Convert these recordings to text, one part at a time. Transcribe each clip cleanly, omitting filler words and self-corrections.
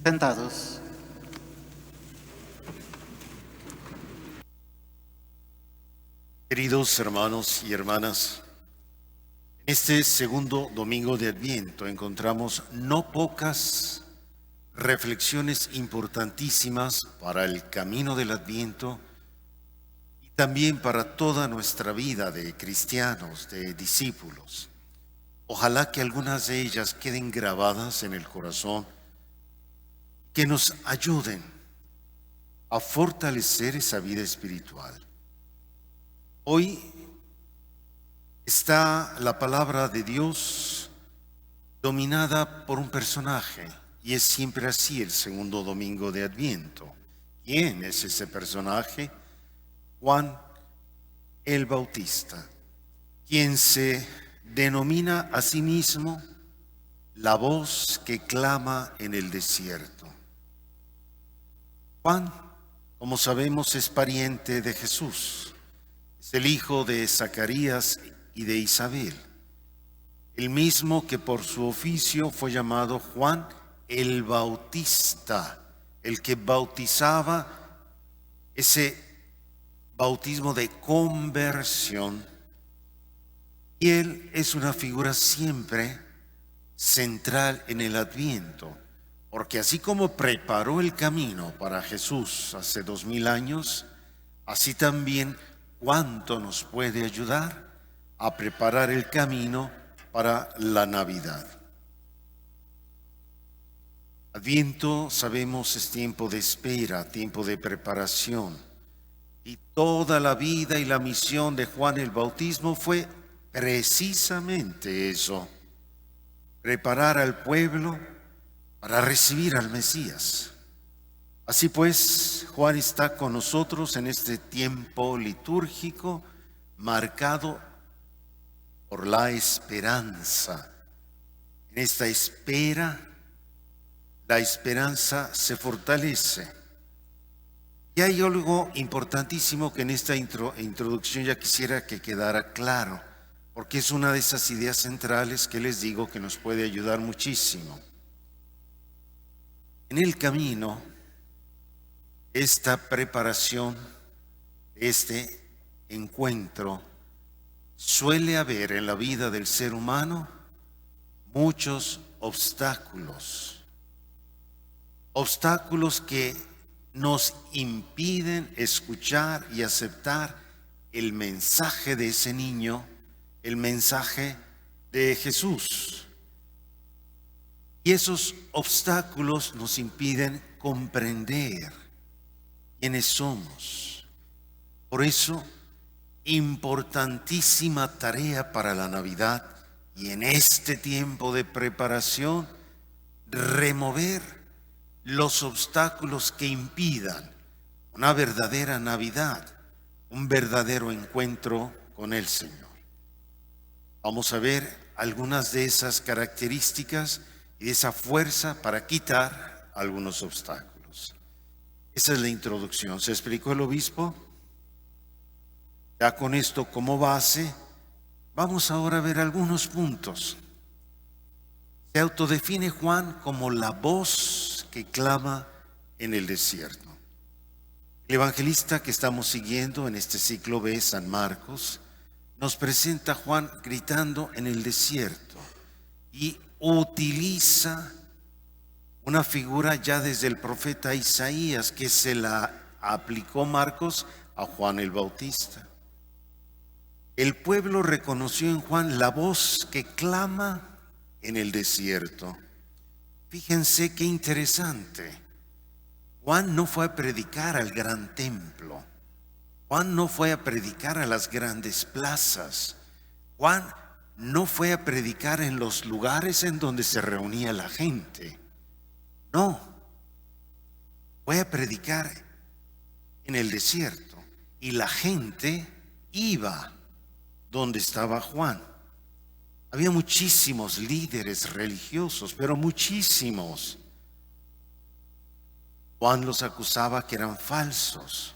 Sentados. Queridos hermanos y hermanas, en este segundo domingo de Adviento encontramos no pocas reflexiones importantísimas para el camino del Adviento y también para toda nuestra vida de cristianos, de discípulos. Ojalá que algunas de ellas queden grabadas en el corazón, que nos ayuden a fortalecer esa vida espiritual. Hoy está la palabra de Dios dominada por un personaje, y es siempre así el segundo domingo de Adviento. ¿Quién es ese personaje? Juan el Bautista, quien se denomina a sí mismo la voz que clama en el desierto. Juan, como sabemos, es pariente de Jesús. Es el hijo de Zacarías y de Isabel, el mismo que por su oficio fue llamado Juan el Bautista, el que bautizaba, ese bautismo de conversión. Y él es una figura siempre central en el Adviento, porque así como preparó el camino para Jesús hace 2000 años, así también cuánto nos puede ayudar a preparar el camino para la Navidad. Adviento, sabemos, es tiempo de espera, tiempo de preparación. Y toda la vida y la misión de Juan el Bautismo fue precisamente eso: preparar al pueblo para recibir al Mesías. Así pues, Juan está con nosotros en este tiempo litúrgico marcado por la esperanza. En esta espera, la esperanza se fortalece. Y hay algo importantísimo que en esta introducción ya quisiera que quedara claro, porque es una de esas ideas centrales que les digo que nos puede ayudar muchísimo. En el camino, esta preparación, este encuentro, suele haber en la vida del ser humano muchos obstáculos. Obstáculos que nos impiden escuchar y aceptar el mensaje de ese niño, el mensaje de Jesús. Y esos obstáculos nos impiden comprender quiénes somos. Por eso, importantísima tarea para la Navidad y en este tiempo de preparación, remover los obstáculos que impidan una verdadera Navidad, un verdadero encuentro con el Señor. Vamos a ver algunas de esas características y de esa fuerza para quitar algunos obstáculos. Esa es la introducción. ¿Se explicó el obispo? Ya con esto como base, vamos ahora a ver algunos puntos. Se autodefine Juan como la voz que clama en el desierto. El evangelista que estamos siguiendo en este ciclo B, San Marcos, nos presenta a Juan gritando en el desierto y utiliza una figura ya desde el profeta Isaías que se la aplicó Marcos a Juan el Bautista. El pueblo reconoció en Juan la voz que clama en el desierto. Fíjense qué interesante. Juan no fue a predicar al gran templo. Juan no fue a predicar a las grandes plazas. Juan no fue a predicar en los lugares en donde se reunía la gente. No. Fue a predicar en el desierto. Y la gente iba donde estaba Juan. Había muchísimos líderes religiosos, pero muchísimos. Juan los acusaba que eran falsos.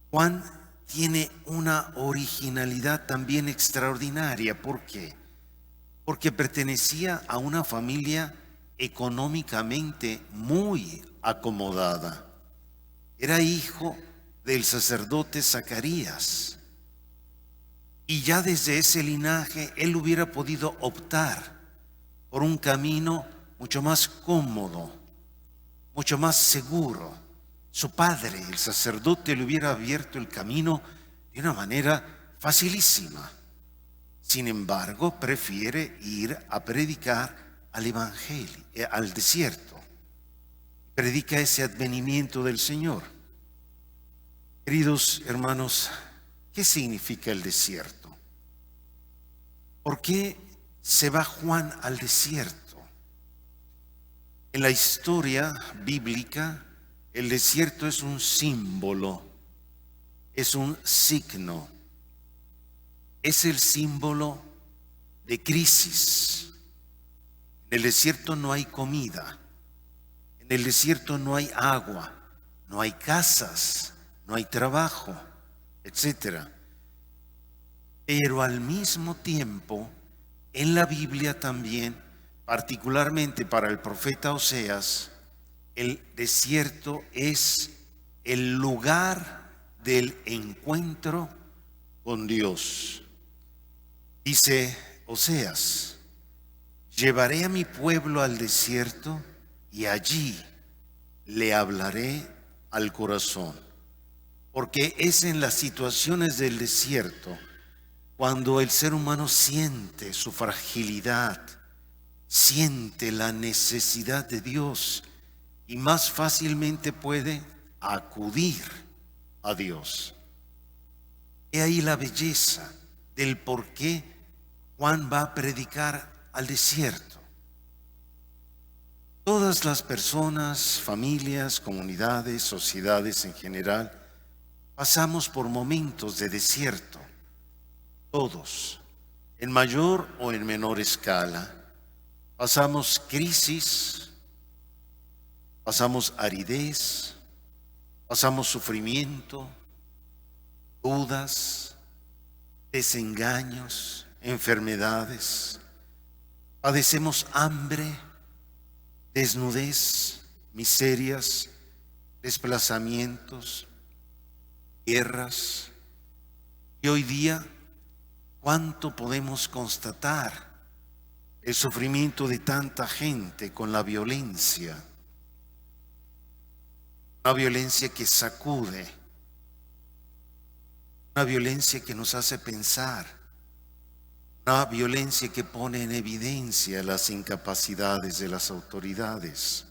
Juan tiene una originalidad también extraordinaria. ¿Por qué? Porque pertenecía a una familia económicamente muy acomodada. Era hijo del sacerdote Zacarías. Y ya desde ese linaje él hubiera podido optar por un camino mucho más cómodo, mucho más seguro. Su padre, el sacerdote, le hubiera abierto el camino de una manera facilísima. Sin embargo, prefiere ir a predicar al evangelio, al desierto. Predica ese advenimiento del Señor. Queridos hermanos, ¿qué significa el desierto? ¿Por qué se va Juan al desierto? En la historia bíblica, el desierto es un símbolo, es un signo, es el símbolo de crisis. En el desierto no hay comida, en el desierto no hay agua, no hay casas, no hay trabajo, etc. Pero al mismo tiempo, en la Biblia también, particularmente para el profeta Oseas, el desierto es el lugar del encuentro con Dios. Dice Oseas: llevaré a mi pueblo al desierto y allí le hablaré al corazón. Porque es en las situaciones del desierto cuando el ser humano siente su fragilidad, siente la necesidad de Dios y más fácilmente puede acudir a Dios. He ahí la belleza del por qué Juan va a predicar al desierto. Todas las personas, familias, comunidades, sociedades en general, pasamos por momentos de desierto. Todos, en mayor o en menor escala. Pasamos crisis, pasamos aridez, pasamos sufrimiento, dudas, desengaños, enfermedades. Padecemos hambre, desnudez, miserias, desplazamientos, guerras. Y hoy día, ¿cuánto podemos constatar el sufrimiento de tanta gente con la violencia? Una violencia que sacude, una violencia que nos hace pensar, una violencia que pone en evidencia las incapacidades de las autoridades.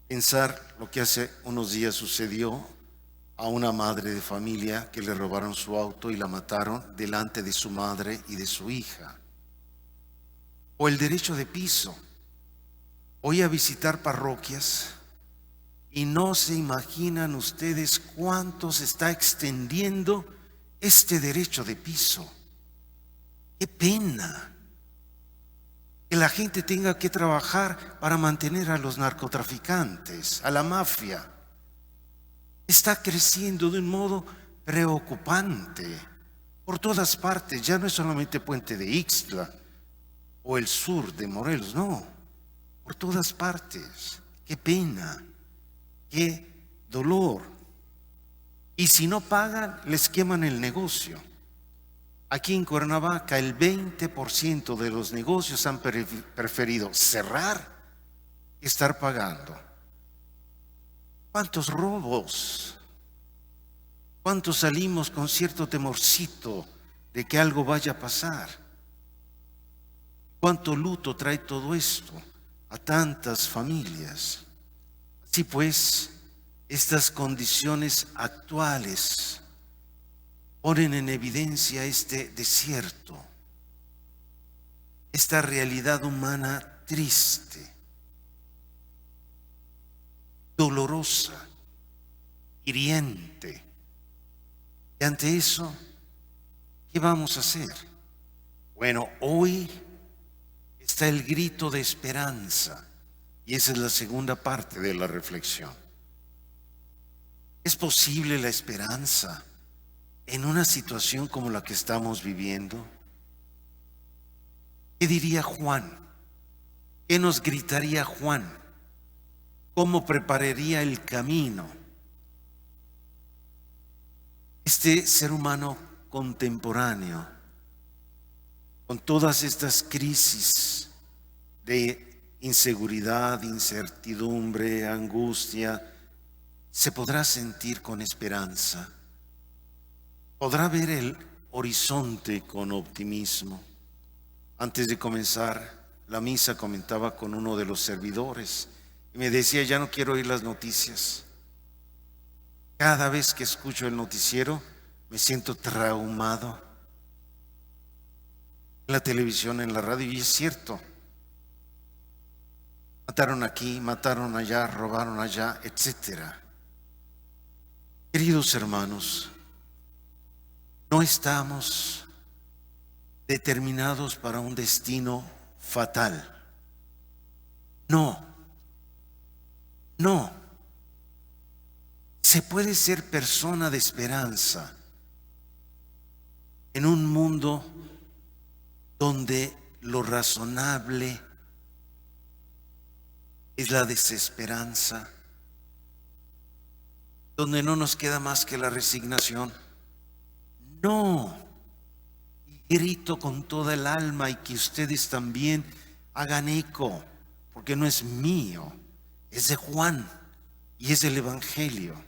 Pensar lo que hace unos días sucedió a una madre de familia que le robaron su auto y la mataron delante de su madre y de su hija. O el derecho de piso. Voy a visitar parroquias y no se imaginan ustedes cuánto se está extendiendo este derecho de piso. ¡Qué pena! Que la gente tenga que trabajar para mantener a los narcotraficantes, a la mafia. Está creciendo de un modo preocupante por todas partes. Ya no es solamente Puente de Ixtla o el sur de Morelos, no, por todas partes. Qué pena, qué dolor. Y si no pagan, les queman el negocio. Aquí en Cuernavaca el 20% de los negocios han preferido cerrar que estar pagando. ¿Cuántos robos? ¿Cuántos salimos con cierto temorcito de que algo vaya a pasar? ¿Cuánto luto trae todo esto a tantas familias? Así pues, estas condiciones actuales ponen en evidencia este desierto, esta realidad humana triste, dolorosa, hiriente. Y ante eso, ¿qué vamos a hacer? Bueno, hoy está el grito de esperanza y esa es la segunda parte de la reflexión. ¿Es posible la esperanza en una situación como la que estamos viviendo? ¿Qué diría Juan? ¿Qué nos gritaría Juan? ¿Cómo prepararía el camino? Este ser humano contemporáneo, con todas estas crisis de inseguridad, incertidumbre, angustia, se podrá sentir con esperanza, podrá ver el horizonte con optimismo. Antes de comenzar la misa comentaba con uno de los servidores y me decía, ya no quiero oír las noticias. Cada vez que escucho el noticiero me siento traumado. En la televisión, en la radio, y es cierto. Mataron aquí, mataron allá, robaron allá, etcétera. Queridos hermanos, no estamos determinados para un destino fatal. No. Se puede ser persona de esperanza en un mundo donde lo razonable es la desesperanza, donde no nos queda más que la resignación. No, grito con toda el alma y que ustedes también hagan eco, porque no es mío, es de Juan y es del Evangelio.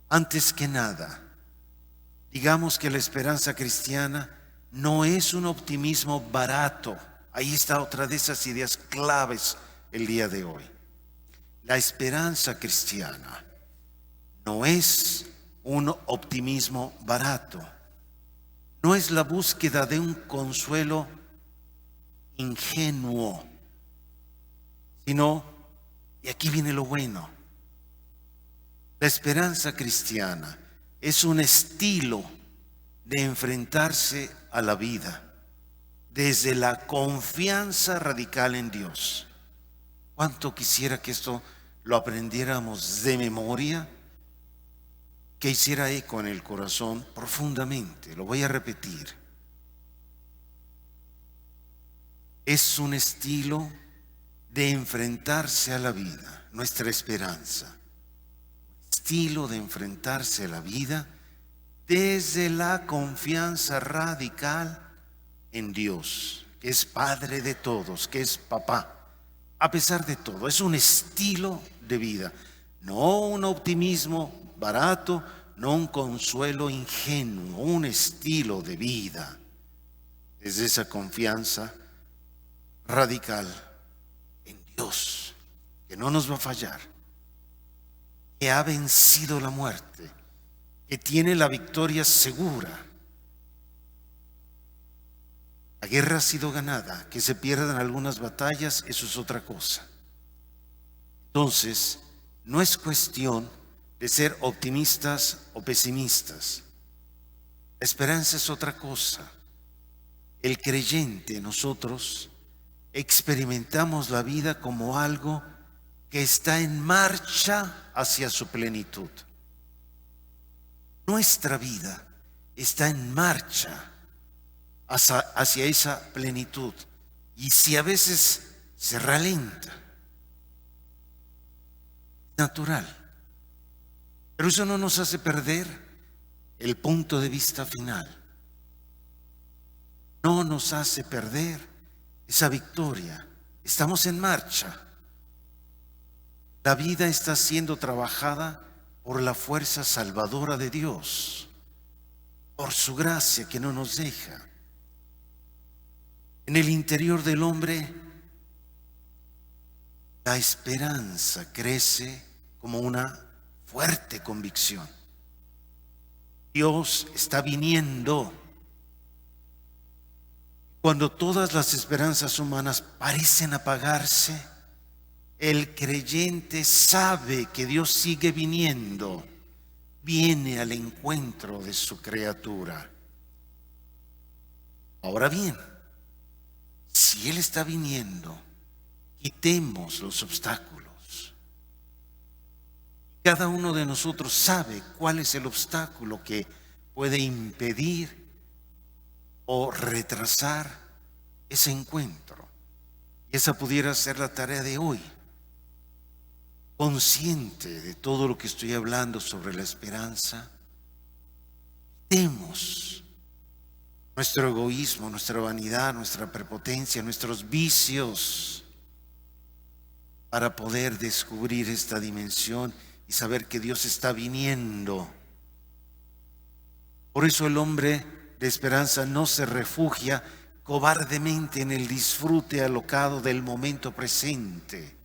Antes que nada, digamos que la esperanza cristiana no es un optimismo barato. Ahí está otra de esas ideas claves el día de hoy. La esperanza cristiana no es un optimismo barato. No es la búsqueda de un consuelo ingenuo, sino, y aquí viene lo bueno, la esperanza cristiana es un estilo de enfrentarse a la vida desde la confianza radical en Dios. ¿Cuánto quisiera que esto lo aprendiéramos de memoria? Que hiciera eco en el corazón profundamente. Lo voy a repetir. Es un estilo de enfrentarse a la vida, nuestra esperanza. Estilo de enfrentarse a la vida desde la confianza radical en Dios, que es Padre de todos, que es Papá. A pesar de todo, es un estilo de vida, no un optimismo barato, no un consuelo ingenuo, un estilo de vida. Es esa confianza radical en Dios, que no nos va a fallar, que ha vencido la muerte, que tiene la victoria segura. La guerra ha sido ganada, que se pierdan algunas batallas, eso es otra cosa. Entonces, no es cuestión de ser optimistas o pesimistas. La esperanza es otra cosa. El creyente, nosotros, experimentamos la vida como algo que está en marcha hacia su plenitud. Nuestra vida está en marcha hacia esa plenitud. Y si a veces se ralenta, natural. Pero eso no nos hace perder el punto de vista final. No nos hace perder esa victoria. Estamos en marcha. La vida está siendo trabajada por la fuerza salvadora de Dios, por su gracia que no nos deja. En el interior del hombre, la esperanza crece como una fuerte convicción. Dios está viniendo. Cuando todas las esperanzas humanas parecen apagarse, el creyente sabe que Dios sigue viniendo, viene al encuentro de su criatura. Ahora bien, si Él está viniendo, quitemos los obstáculos. Cada uno de nosotros sabe cuál es el obstáculo que puede impedir o retrasar ese encuentro. Y esa pudiera ser la tarea de hoy. Consciente de todo lo que estoy hablando sobre la esperanza, quitemos nuestro egoísmo, nuestra vanidad, nuestra prepotencia, nuestros vicios, para poder descubrir esta dimensión y saber que Dios está viniendo. Por eso el hombre de esperanza no se refugia cobardemente en el disfrute alocado del momento presente,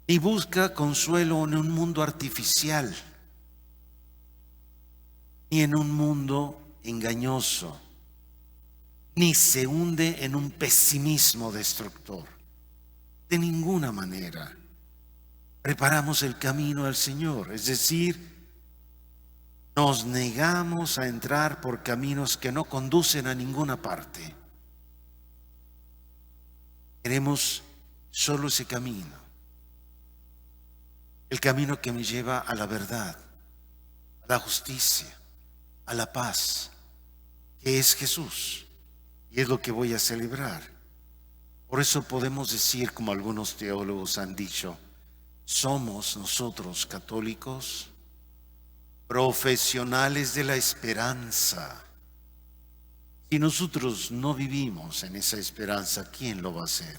ni busca consuelo en un mundo artificial, ni en un mundo engañoso, ni se hunde en un pesimismo destructor. De ninguna manera. Preparamos el camino al Señor, es decir, nos negamos a entrar por caminos que no conducen a ninguna parte. Queremos solo ese camino, el camino que me lleva a la verdad, a la justicia, a la paz, que es Jesús, y es lo que voy a celebrar. Por eso podemos decir, como algunos teólogos han dicho, somos nosotros católicos profesionales de la esperanza. Si nosotros no vivimos en esa esperanza, ¿quién lo va a hacer?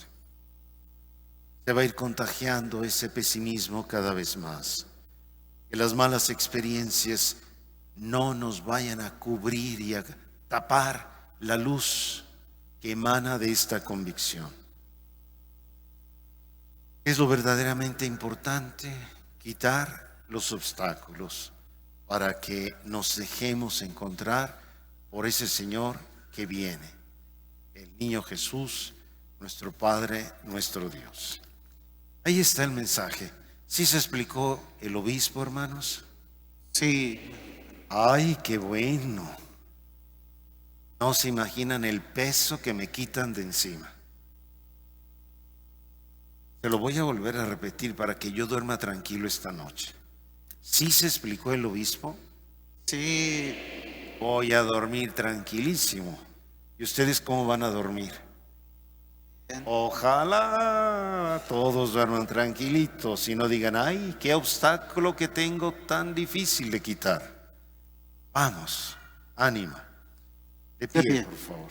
Se va a ir contagiando ese pesimismo cada vez más. Que las malas experiencias no nos vayan a cubrir y a tapar la luz que emana de esta convicción. Es lo verdaderamente importante, quitar los obstáculos para que nos dejemos encontrar por ese Señor que viene, el niño Jesús, nuestro Padre, nuestro Dios. Ahí está el mensaje. ¿Sí se explicó el obispo, hermanos? Sí. ¡Ay, qué bueno! No se imaginan el peso que me quitan de encima. Se lo voy a volver a repetir para que yo duerma tranquilo esta noche. ¿Sí se explicó el obispo? Sí. Voy a dormir tranquilísimo. ¿Y ustedes cómo van a dormir? Bien. Ojalá todos duerman tranquilitos y no digan, ay, qué obstáculo que tengo tan difícil de quitar. Vamos, ánima. De pie, por favor.